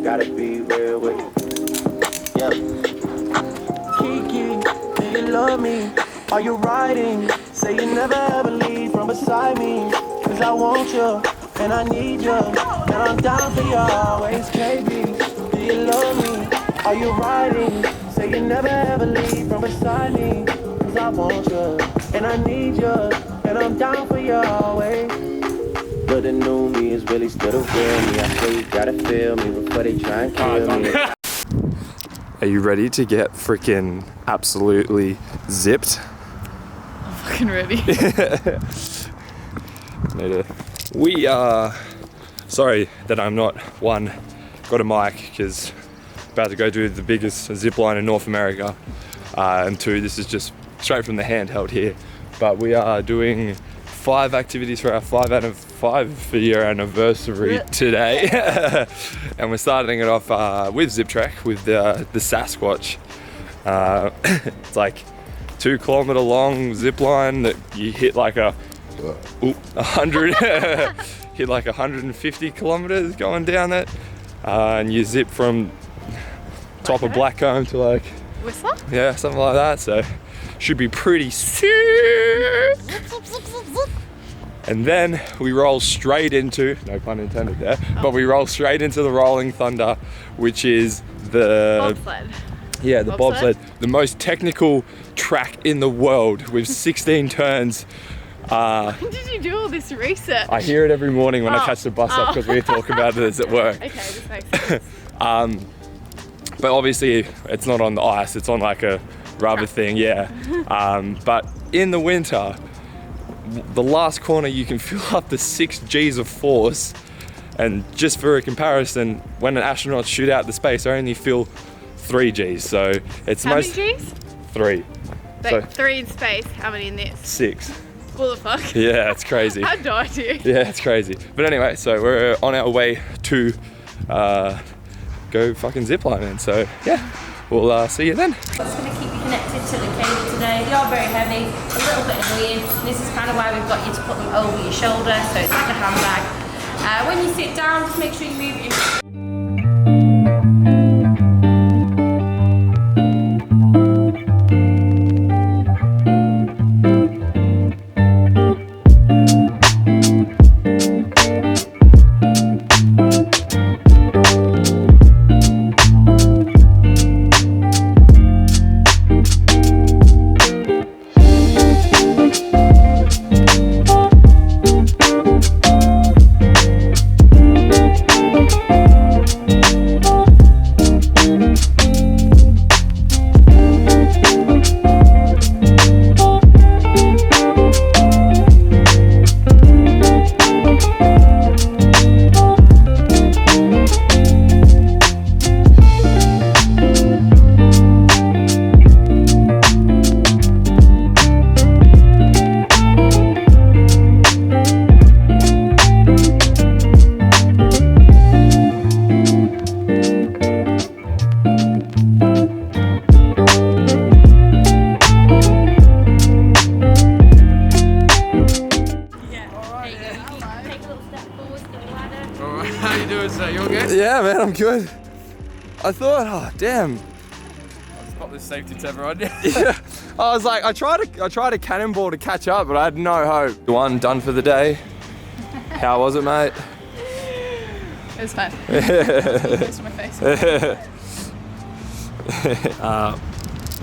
gotta be real with you. Yeah. Kiki, do you love me? Are you riding? Say you never ever leave from beside me. Cause I want you, and I need you, and I'm down for you always, baby. Do you love me? Are you riding? Say you never ever leave from beside me. Cause I want you, and I need you, and I'm down for you always. But the new me is really still the real me. I swear you gotta feel me before they try and kill me. Are you ready to get freaking absolutely zipped? I'm fucking ready. We are sorry that I'm not got a mic because about to go do the biggest zip line in North America, and 2, this is just straight from the handheld here. But we are doing 5 activities for our 5-year anniversary today. And we're starting it off with Zip Trek with the Sasquatch. It's like 2 kilometer long zip line that you hit like 100 hit like 150 kilometers going down it, and you zip from top of Blackcomb to like Whistler? Yeah, something like that. So should be pretty sick. And then we roll straight into, no pun intended there, but we roll straight into the Rolling Thunder, which is the bobsled. Yeah, the bobsled, the most technical track in the world with 16 turns. When did you do all this research? I hear it every morning when I catch the bus up because we talk about it at work. Okay, this makes sense. But obviously it's not on the ice, it's on like a rubber thing, yeah. But in the winter, the last corner you can feel up to 6 G's of force. And just for a comparison, when an astronaut shoot out the space, I only feel 3 G's. So it's How many G's? 3. Like 3 in space, how many in this? 6. What the fuck? Yeah, it's crazy. How do I do? Yeah, it's crazy. But anyway, so we're on our way to go fucking ziplining. So yeah, we'll see you then. It's going to keep you connected to the cable today. They are very heavy, a little bit annoying. This is kind of why we've got you to put them over your shoulder, so it's like a handbag. When you sit down, just make sure you move your How you doing, sir? You okay? Yeah, man, I'm good. I thought, oh damn. I've got this safety tether on. Yeah. I was like, I tried a cannonball to catch up, but I had no hope. One done for the day. How was it, mate? It was fun. Close to my face.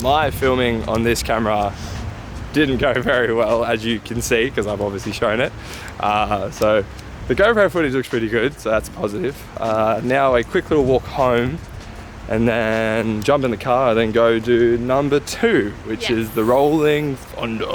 My filming on this camera didn't go very well, as you can see, because I've obviously shown it. So the GoPro footage looks pretty good, so that's positive. Now a quick little walk home, and then jump in the car, then go do number 2, which is the Rolling Thunder.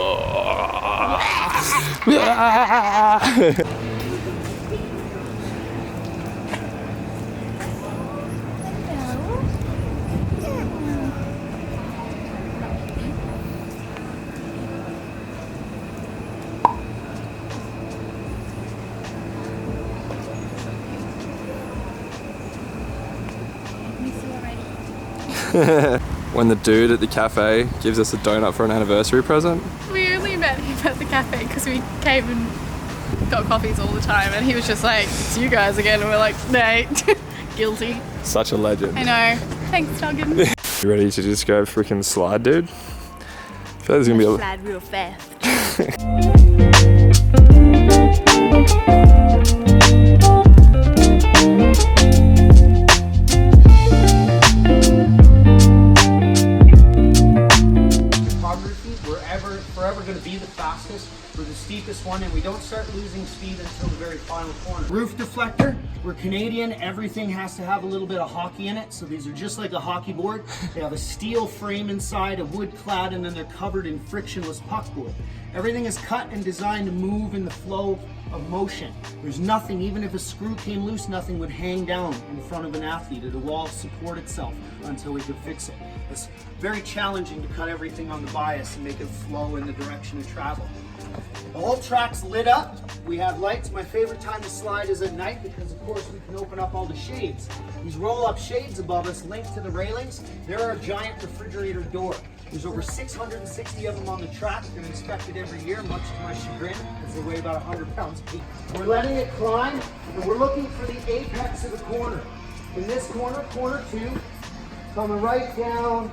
When the dude at the cafe gives us a donut for an anniversary present. We only met him at the cafe because we came and got coffees all the time, and he was just like, "It's you guys again," and we're like, "Nate." Guilty. Such a legend. I know. Thanks, Duggan. You ready to just go freaking slide, dude? I feel like there's gonna be a Slide real fast. Forever going to be the fastest for the steepest one, and we don't start losing speed until the very final corner. Roof deflector, we're Canadian, everything has to have a little bit of hockey in it, so these are just like a hockey board. They have a steel frame inside, a wood clad, and then they're covered in frictionless puckboard. Everything is cut and designed to move in the flow of motion. There's nothing, even if a screw came loose, nothing would hang down in front of an athlete. It will all support itself until we could fix it. It's very challenging to cut everything on the bias and make it flow in the direction of travel. The whole track's lit up. We have lights. My favorite time to slide is at night because, of course, we can open up all the shades. These roll-up shades above us linked to the railings. They're our giant refrigerator door. There's over 660 of them on the track. They're inspected every year, much to my chagrin, because they weigh about 100 pounds each. We're letting it climb, and we're looking for the apex of the corner. In this corner, corner 2, coming right down,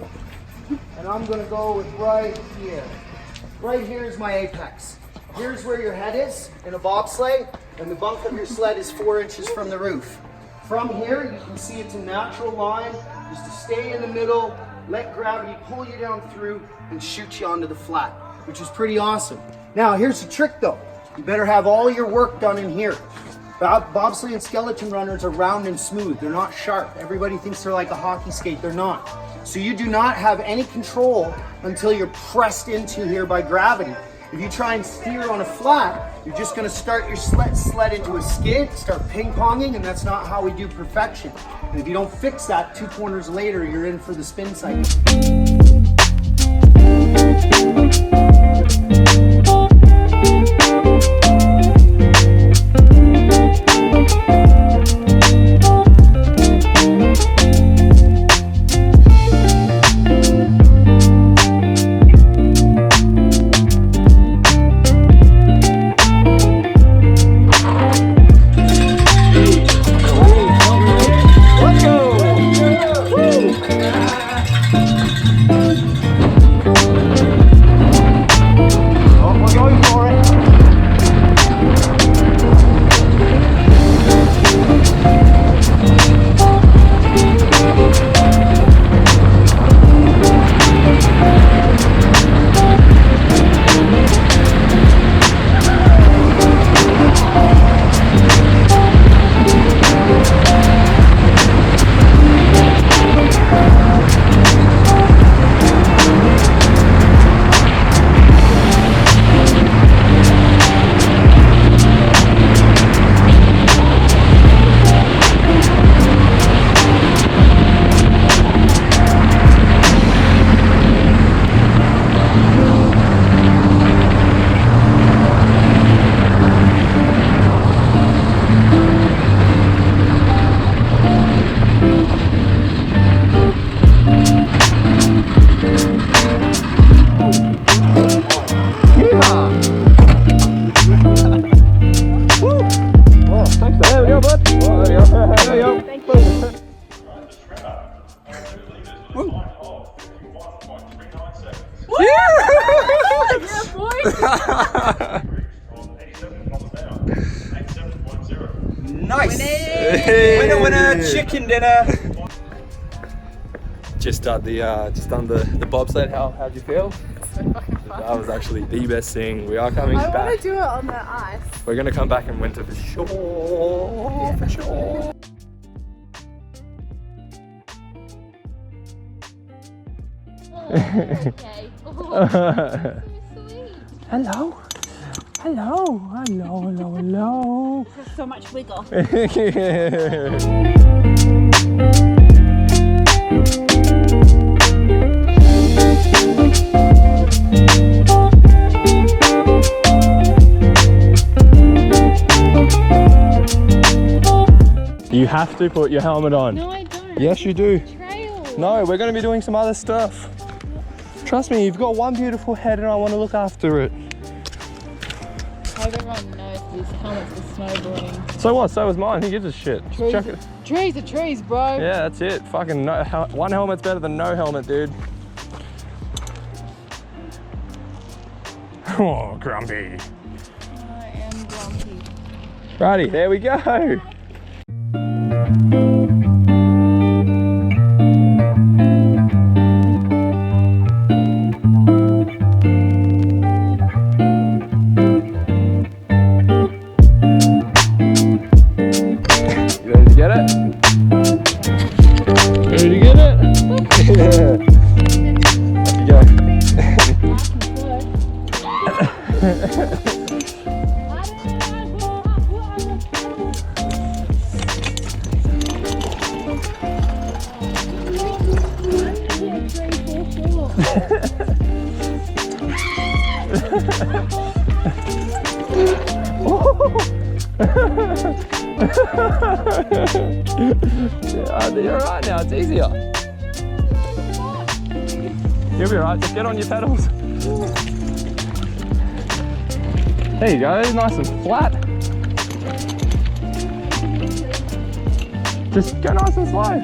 and I'm going to go with right here. Right here is my apex. Here's where your head is in a bobsleigh, and the bunk of your sled is 4 inches from the roof. From here, you can see it's a natural line, just to stay in the middle, let gravity pull you down through and shoot you onto the flat, which is pretty awesome. Now, here's the trick though. You better have all your work done in here. Bobsleigh and skeleton runners are round and smooth. They're not sharp. Everybody thinks they're like a hockey skate. They're not. So you do not have any control until you're pressed into here by gravity. If you try and steer on a flat, you're just going to start your sled into a skid, start ping-ponging, and that's not how we do perfection. And if you don't fix that, 2 corners later, you're in for the spin cycle. Nice! Winner, winner, chicken dinner! Just done the bobsled. How'd you feel? So fucking fun. That was actually the best thing. We are coming I back. want to do it on the ice. We're gonna come back in winter for sure. For sure. Okay. Oh, so sweet. Hello. Hello. Hello. Hello. Hello. There's so much wiggle. You have to put your helmet on. No, I don't. Yes, you do. Trail. No, we're going to be doing some other stuff. Trust me, you've got one beautiful head and I want to look after it. I hope everyone knows these helmets are snowboarding. So what? So was mine. Who gives a shit? Trees, Chuck it. trees are trees, bro. Yeah, that's it. Fucking no, one helmet's better than no helmet, dude. Oh, grumpy. I am grumpy. Righty, there we go. You ready to get it? Ready to get it? Yeah. Off you go. You're alright now, it's easier. You'll be alright, just get on your pedals. There you go, nice and flat. Just go nice and slow.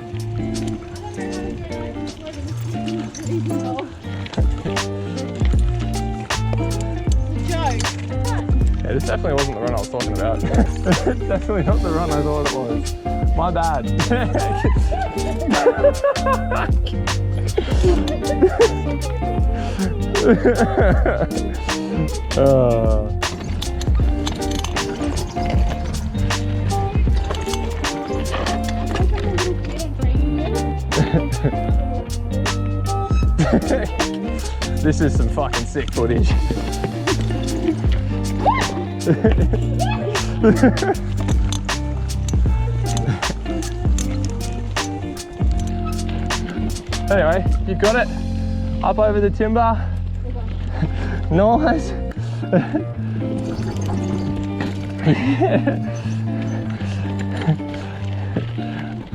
Yeah, this definitely wasn't the run I was talking about. It's definitely not the run I thought it was. My bad. This is some fucking sick footage. Anyway, you got it. Up over the timber. Nice.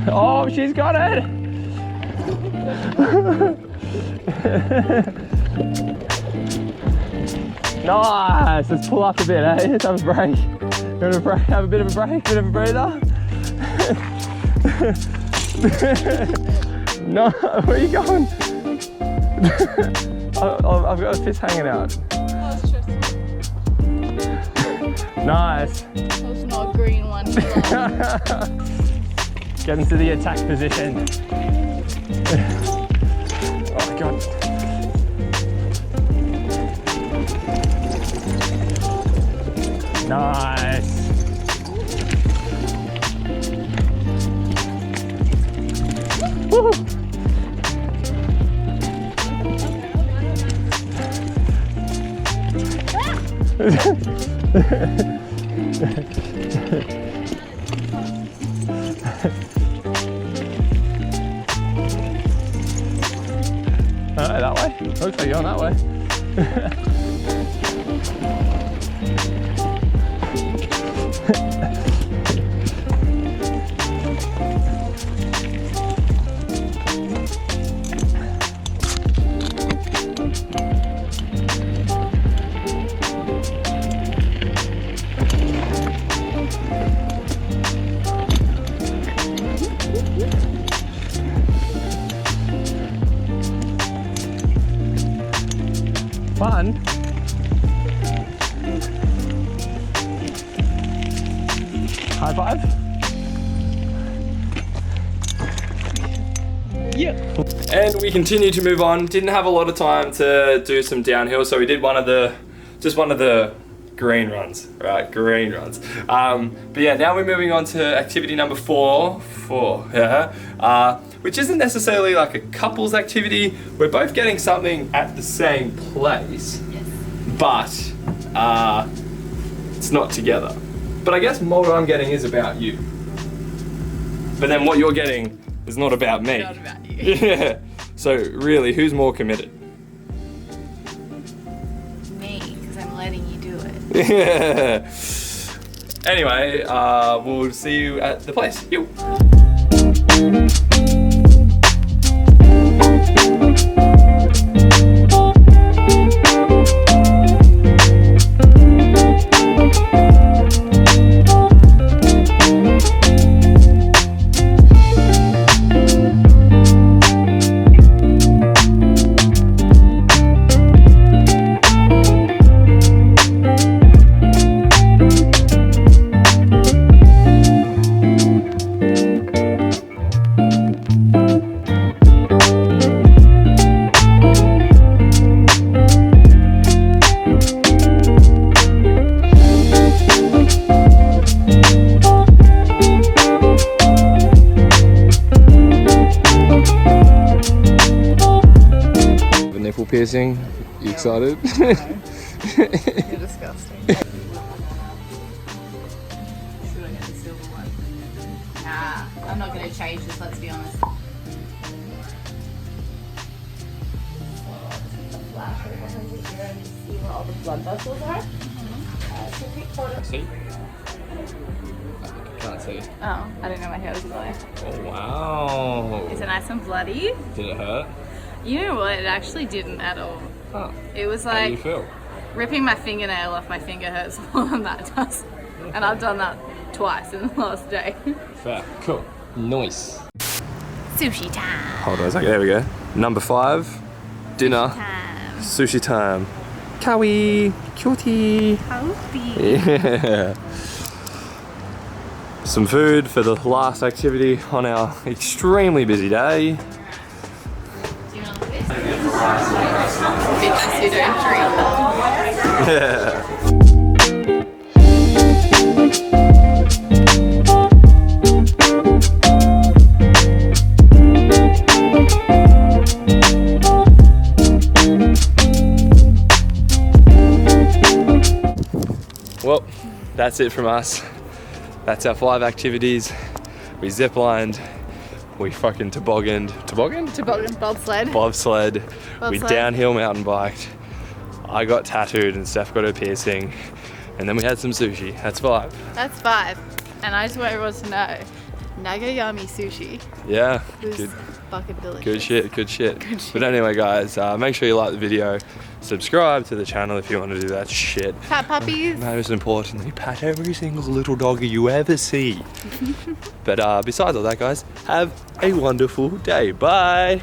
Oh, she's got it. Nice. Let's pull up a bit, eh? Let's have a break. You want a break? Have a bit of a break, bit of a breather. No, where are you going? I've got a fish hanging out. Nice. That's not a green one. Get into the attack position. Oh god. Nice. Woo. Alright, that way? Looks like you're going that way. Fun. High five. Yeah. And we continue to move on. Didn't have a lot of time to do some downhill, so we did just one of the green runs, right? Green runs. But yeah, now we're moving on to activity number four, yeah. Which isn't necessarily like a couples activity. We're both getting something at the same place, Yes. but it's not together. But I guess what I'm getting is about you. But then what you're getting is not about me. Not about you. Yeah. So really, who's more committed? Me, because I'm letting you do it. Yeah. Anyway, we'll see you at the place. Yo. piercing. You excited? You're disgusting. Should I get the silver one? Nah, I'm not going to change this, let's be honest. See where all the blood vessels are. So take photos. See? Can't see. Oh, I didn't know my hair was blowing. Oh wow. Is it nice and bloody? Did it hurt? You know what? It actually didn't at all. Huh. It was How do you like feel? ripping my fingernail off my finger hurts more than that does. And I've done that twice in the last day. Fair. Cool. Nice. Sushi time. Hold on a second. There we go. Number 5. Dinner. Time. Sushi time. Kawi. Cutie. Yeah. Some food for the last activity on our extremely busy day. Do you want to look at this? Bitches who don't drink. Yeah. Well, that's it from us. That's our 5 activities. We ziplined, we fucking tobogganed, Toboggan, bobsled. bobsled, we Bobsled. downhill mountain biked. I got tattooed and Steph got her piercing. And then we had some sushi. That's 5. That's 5. And I just want everyone to know, Nagayami sushi Yeah, was good, fucking delicious. good shit, good shit. Good shit. But anyway guys, make sure you like the video. Subscribe to the channel if you want to do that shit. Pat puppies. Most importantly, pat every single little doggy you ever see. But besides all that guys, have a wonderful day. Bye.